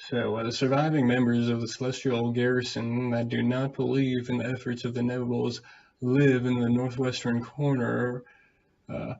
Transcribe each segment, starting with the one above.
So, the surviving members of the Celestial Garrison that do not believe in the efforts of the Nevables live in the northwestern corner. Uh,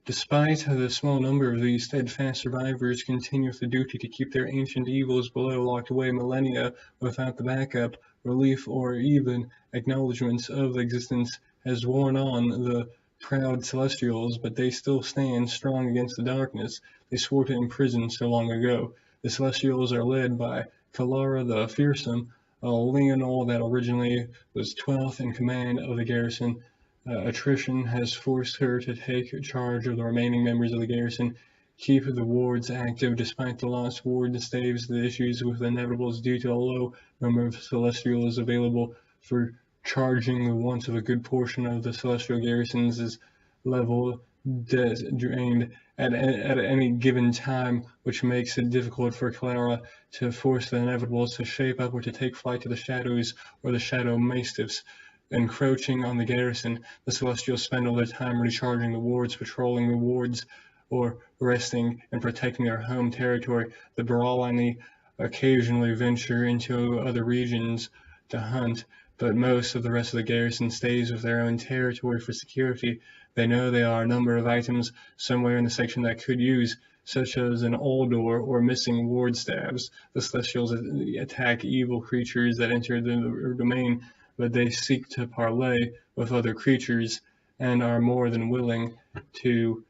Despite the small number of these steadfast survivors continue with the duty to keep their ancient evils below locked away millennia without the backup, relief, or even acknowledgements of existence has worn on the proud Celestials, but they still stand strong against the darkness they swore to imprison so long ago. The Celestials are led by Kalara the Fearsome, a Leonal that originally was 12th in command of the garrison. Attrition has forced her to take charge of the remaining members of the garrison, keep the wards active despite the lost ward staves the issues with the inevitables due to a low number of celestials available for charging the wants of a good portion of the celestial garrisons is level drained at any given time, which makes it difficult for Clara to force the inevitables to shape up or to take flight to the shadows or the shadow mastiffs. Encroaching on the garrison, the Celestials spend all their time recharging the wards, patrolling the wards, or resting and protecting their home territory. The Baralani occasionally venture into other regions to hunt, but most of the rest of the garrison stays with their own territory for security. They know there are a number of items somewhere in the section that could use, such as an old door or missing ward staves. The Celestials attack evil creatures that enter the domain, but they seek to parley with other creatures and are more than willing to.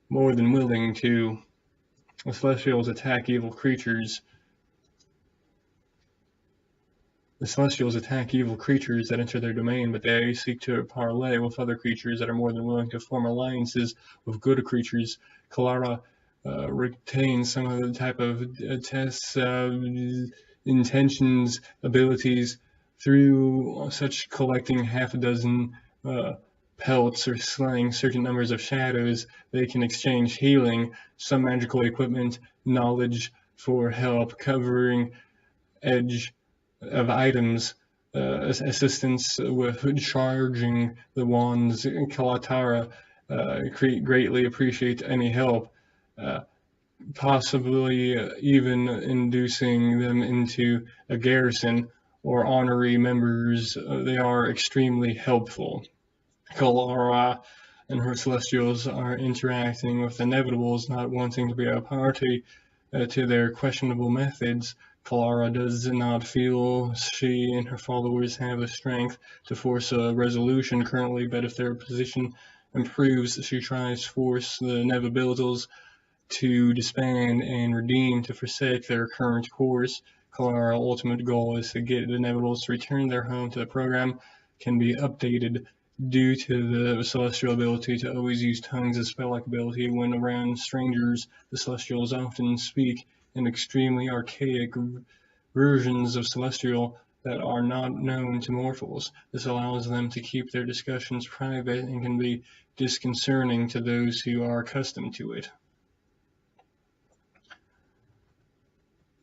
The Celestials attack evil creatures. The Celestials attack evil creatures that enter their domain, but they seek to parley with other creatures that are more than willing to form alliances with good creatures. Kalara retains some of the type of tests, intentions, abilities through such collecting half a dozen pelts or slaying certain numbers of shadows. They can exchange healing, some magical equipment, knowledge for help, covering edge of items, assistance with charging the wands. Kalatara greatly appreciate any help, possibly even inducing them into a garrison or honorary members. They are extremely helpful. Kalara and her Celestials are interacting with the Inevitables, not wanting to be a party to their questionable methods. Kalara does not feel she and her followers have the strength to force a resolution currently, but if their position improves, she tries to force the Inevitables to disband and redeem to forsake their current course. Kalara's ultimate goal is to get the Inevitables to return their home to the program can be updated due to the celestial ability to always use tongues as spell-like ability when around strangers. The Celestials often speak in extremely archaic versions of Celestial that are not known to mortals. This allows them to keep their discussions private and can be disconcerting to those who are accustomed to it.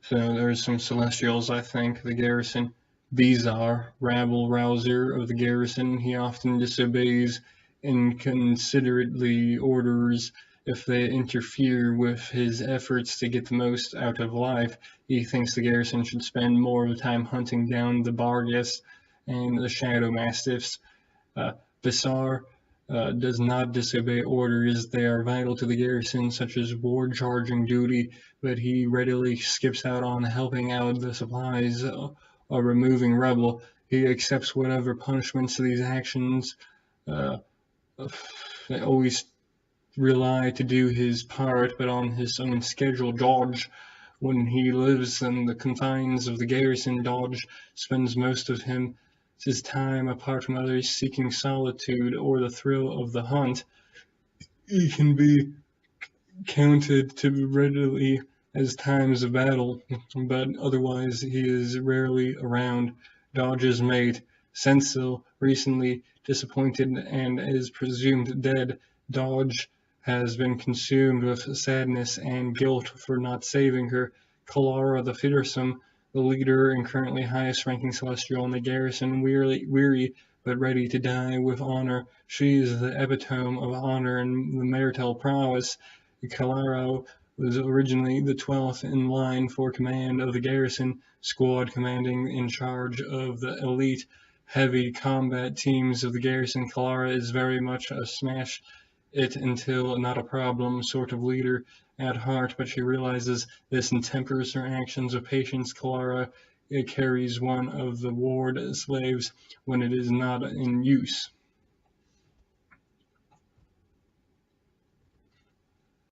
So there's some Celestials, I think. The Garrison. Bizarre, rabble-rouser of the garrison, he often disobeys inconsiderately orders if they interfere with his efforts to get the most out of life. He thinks the garrison should spend more of the time hunting down the Bargas and the Shadow Mastiffs. Bizarre does not disobey orders. They are vital to the garrison, such as ward charging duty, but he readily skips out on helping out the supplies or removing rebel. He accepts whatever punishments these actions. They always rely to do his part, but on his own schedule. Dodge, when he lives in the confines of the garrison, Dodge spends most of his time apart from others seeking solitude or the thrill of the hunt. He can be counted to readily as times of battle, but otherwise he is rarely around. Dodge's mate, Sensil, recently disappointed and is presumed dead. Dodge has been consumed with sadness and guilt for not saving her. Kalara the Fearsome, the leader and currently highest ranking Celestial in the garrison, weary but ready to die with honor. She is the epitome of honor and the marital prowess. Kalara was originally the 12th in line for command of the Garrison squad, commanding in charge of the elite heavy combat teams of the Garrison. Clara is very much a smash it until not a problem sort of leader at heart, but she realizes this and tempers her actions with patience. Clara carries one of the ward slaves when it is not in use.